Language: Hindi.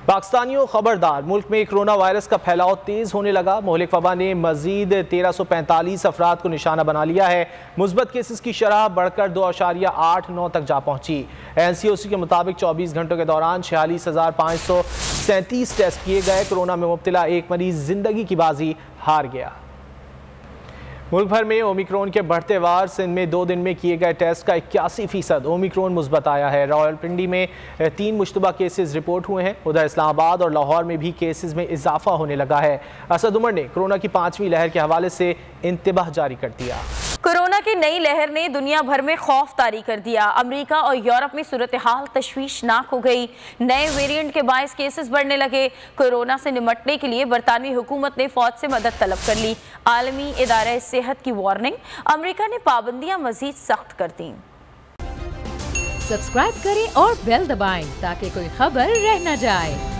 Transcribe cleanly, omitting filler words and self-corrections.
पाकिस्तानियों खबरदार, मुल्क में कोरोना वायरस का फैलाव तेज होने लगा। मोहलिक वबा ने मजीद 1345 अफराद को निशाना बना लिया है। मुस्बत केसेस की शरह बढ़कर 2.89 तक जा पहुंची। NCOC के मुताबिक 24 घंटों के दौरान 46,537 टेस्ट किए गए। कोरोना में मुब्तला एक मरीज जिंदगी की बाजी हार गया। मुल्क भर में ओमिक्रॉन के बढ़ते वार। सिंध में 2 दिन में किए गए टेस्ट का 81% ओमिक्रॉन मुस्बत आया है। रावलपिंडी में 3 मुश्तबा केसेस रिपोर्ट हुए हैं। उधर इस्लामाबाद और लाहौर में भी केसेस में इजाफा होने लगा है। असद उमर ने कोरोना की 5वीं लहर के हवाले से इंतबाह जारी कर दिया। कोरोना की नई लहर ने दुनिया भर में खौफ तारी कर दिया। अमेरिका और यूरोप में सूरत हाल तशवीशनाक हो गई। नए वेरिएंट के बायस केसेस बढ़ने लगे। कोरोना से निपटने के लिए बरतानवी हुकूमत ने फौज से मदद तलब कर ली। आलमी इदारा सेहत की वार्निंग, अमेरिका ने पाबंदियां मजीद सख्त कर दी। सब्सक्राइब करें और बेल दबाएं ताकि कोई खबर रह न जाए।